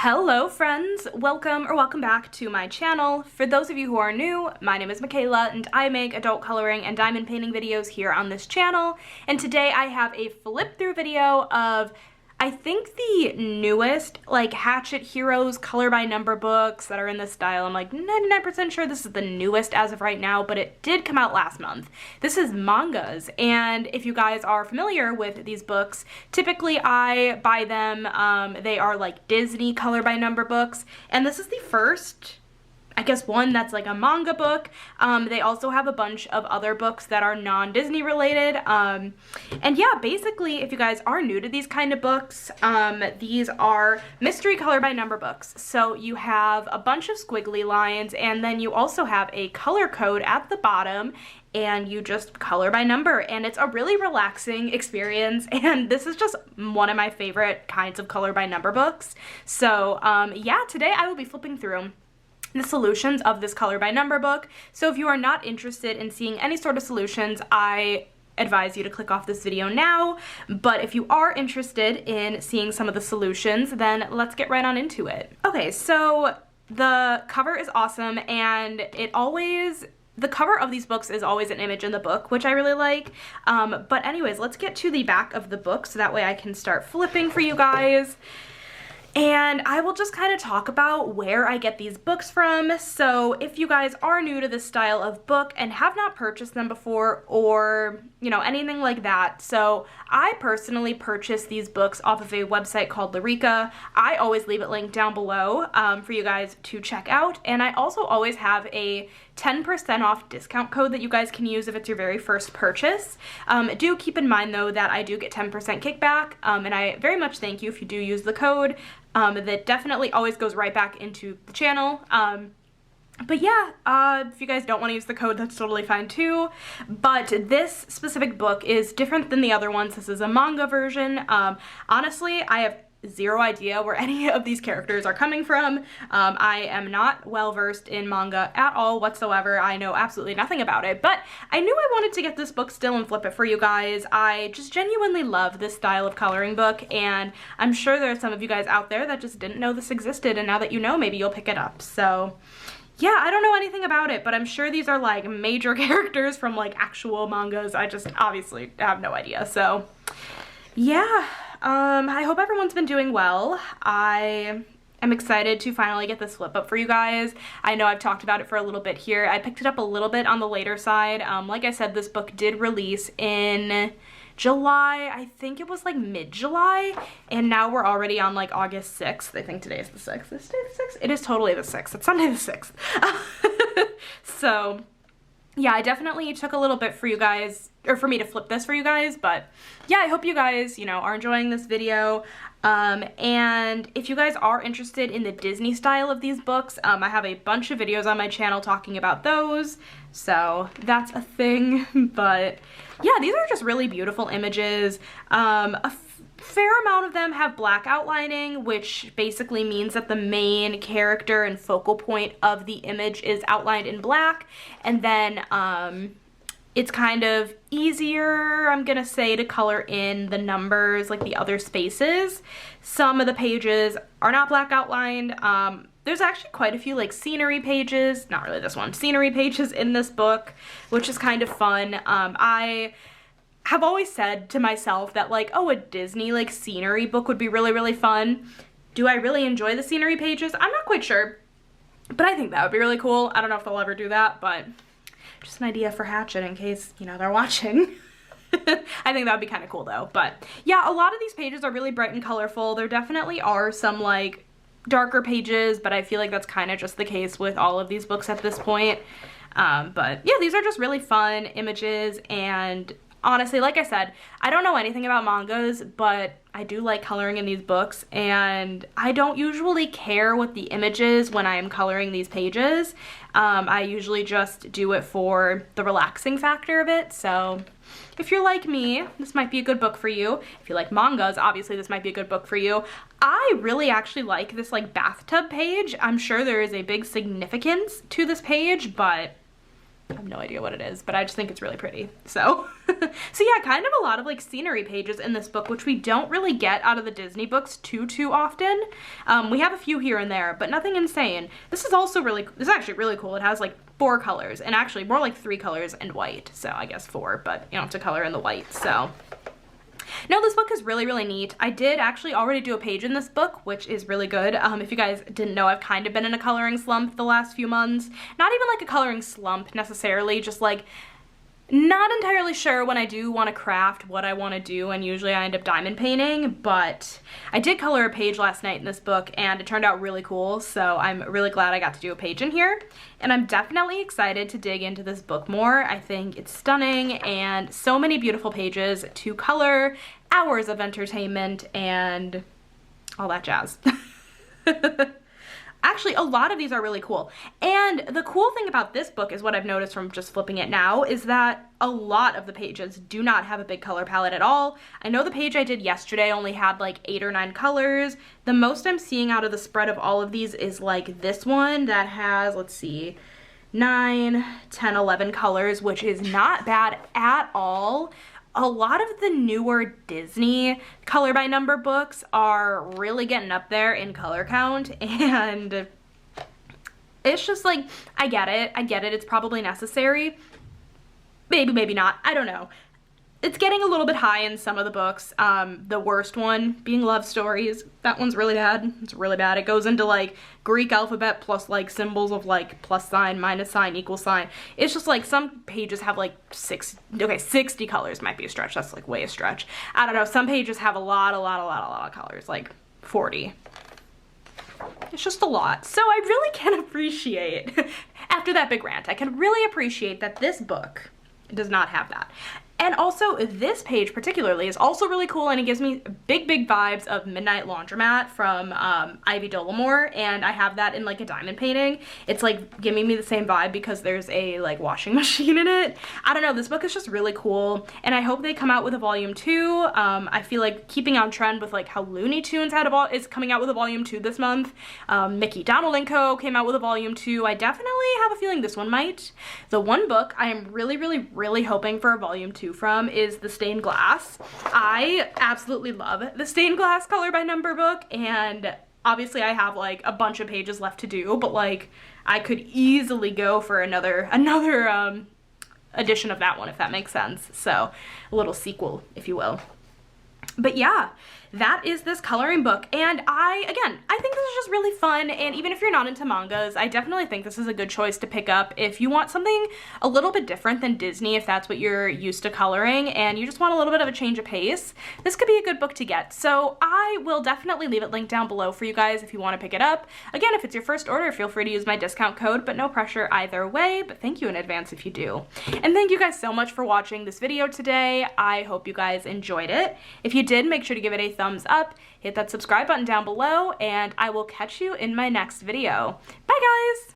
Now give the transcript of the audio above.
Hello friends, welcome back to my channel. For those of you who are new, my name is Michaela and I make adult coloring and diamond painting videos here on this channel. And today I have a flip through video of, I think, the newest Hatchet Heroes color by number books that are in this style. I'm like 99% sure this is the newest as of right now, but it did come out last month. This is Mangas, and if you guys are familiar with these books, typically I buy them. They are like Disney color by number books, and this is the first, I guess, one that's like a manga book. They also have a bunch of other books that are non-Disney related. And yeah, basically, if you guys are new to these kind of books, these are mystery color by number books. So you have a bunch of squiggly lines, and then you also have a color code at the bottom, and you just color by number, and it's a really relaxing experience, and this is just one of my favorite kinds of color by number books. So yeah, today I will be flipping through the solutions of this color by number book. So if you are not interested in seeing any sort of solutions, I advise you to click off this video now. But if you are interested in seeing some of the solutions, then let's get right on into it. Okay, so the cover is awesome, and the cover of these books is always an image in the book, which I really like. But anyways, let's get to the back of the book so that way I can start flipping for you guys. And I will just kind of talk about where I get these books from. So if you guys are new to this style of book and have not purchased them before, or anything like that, so I personally purchased these books off of a website called Lyrica. I always leave it linked down below for you guys to check out, and I also always have a 10% off discount code that you guys can use if it's your very first purchase. Do keep in mind though that I do get 10% kickback, and I very much thank you if you do use the code. That definitely always goes right back into the channel. But yeah, if you guys don't want to use the code, that's totally fine too. But this specific book is different than the other ones. This is a manga version. Honestly, I have zero idea where any of these characters are coming from. I am not well versed in manga at all whatsoever. I know absolutely nothing about it, but I knew I wanted to get this book still and flip it for you guys. I just genuinely love this style of coloring book, and I'm sure there are some of you guys out there that just didn't know this existed, and now that you know, maybe you'll pick it up. So yeah, I don't know anything about it, but I'm sure these are like major characters from like actual mangas. I just obviously have no idea. So yeah, I hope everyone's been doing well. I am excited to finally get this flip up for you guys. I know I've talked about it for a little bit here. I picked it up a little bit on the later side. Like I said, this book did release in July. I think it was like mid-July, and now we're already on like August 6th. I think today is the 6th. Is today the 6th? It is totally the 6th. It's Sunday the 6th. So yeah, I definitely took a little bit for you guys, or for me to flip this for you guys, but yeah, I hope you guys, are enjoying this video. And if you guys are interested in the Disney style of these books, I have a bunch of videos on my channel talking about those, so that's a thing. But yeah, these are just really beautiful images. A fair amount of them have black outlining, which basically means that the main character and focal point of the image is outlined in black, and then it's kind of easier, I'm gonna say, to color in the numbers, like the other spaces. Some of the pages are not black outlined. There's actually quite a few like scenery pages, not really this one, scenery pages in this book, which is kind of fun. I have always said to myself that like, oh, a Disney like scenery book would be really, really fun. Do I really enjoy the scenery pages? I'm not quite sure, but I think that would be really cool. I don't know if they'll ever do that, but just an idea for Hatchet in case, they're watching. I think that would be kind of cool though. But yeah, a lot of these pages are really bright and colorful. There definitely are some like darker pages, but I feel like that's kind of just the case with all of these books at this point. But yeah, these are just really fun images, and honestly, like I said, I don't know anything about mangas, but I do like coloring in these books, and I don't usually care what the image is when I am coloring these pages. I usually just do it for the relaxing factor of it. So if you're like me, this might be a good book for you. If you like mangas, obviously this might be a good book for you. I really actually like this like bathtub page. I'm sure there is a big significance to this page, but I have no idea what it is, but I just think it's really pretty. So, so yeah, kind of a lot of like scenery pages in this book, which we don't really get out of the Disney books too often. We have a few here and there, but nothing insane. This is also this is actually really cool. It has like 4 colors, and actually more like 3 colors and white. So I guess 4, but you don't have to color in the white, so. No, this book is really neat. I did actually already do a page in this book, which is really good. If you guys didn't know, I've kind of been in a coloring slump the last few months. Not even like a coloring slump necessarily, just like not entirely sure when I do want to craft what I want to do, and usually I end up diamond painting, but I did color a page last night in this book and it turned out really cool, so I'm really glad I got to do a page in here, and I'm definitely excited to dig into this book more. I think it's stunning and so many beautiful pages to color, hours of entertainment, and all that jazz. Actually, a lot of these are really cool. And the cool thing about this book is what I've noticed from just flipping it now is that a lot of the pages do not have a big color palette at all. I know the page I did yesterday only had like 8 or 9 colors. The most I'm seeing out of the spread of all of these is like this one that has, let's see, 9, 10, 11 colors, which is not bad at all. A lot of the newer Disney color by number books are really getting up there in color count, and it's just like, I get it, it's probably necessary. Maybe, maybe not, I don't know. It's getting a little bit high in some of the books. The worst one being Love Stories. That one's really bad. It's really bad. It goes into like Greek alphabet plus like symbols of like plus sign, minus sign, equal sign. It's just like some pages have like 60 colors might be a stretch. That's like way a stretch. I don't know. Some pages have a lot of colors, like 40. It's just a lot. So I really can appreciate, after that big rant, I can really appreciate that this book does not have that. And also, this page particularly is also really cool, and it gives me big vibes of Midnight Laundromat from Ivy Dollamore, and I have that in like a diamond painting. It's like giving me the same vibe because there's a like washing machine in it. I don't know, this book is just really cool, and I hope they come out with a volume 2. I feel like keeping on trend with like how Looney Tunes is coming out with a volume 2 this month. Mickey, Donald & Co. came out with a volume 2. I definitely have a feeling this one might. The one book I am really hoping for a volume 2 from is the Stained Glass. I absolutely love the Stained Glass color by number book, and obviously I have like a bunch of pages left to do, but like I could easily go for another edition of that one, if that makes sense. So a little sequel, if you will. But yeah, that is this coloring book, and I think this is just really fun, and even if you're not into mangas, I definitely think this is a good choice to pick up if you want something a little bit different than Disney, if that's what you're used to coloring, and you just want a little bit of a change of pace. This could be a good book to get, so I will definitely leave it linked down below for you guys if you want to pick it up. Again, if it's your first order, feel free to use my discount code, but no pressure either way, but thank you in advance if you do. And thank you guys so much for watching this video today. I hope you guys enjoyed it. If you did, make sure to give it a thumbs up, hit that subscribe button down below, and I will catch you in my next video. Bye guys!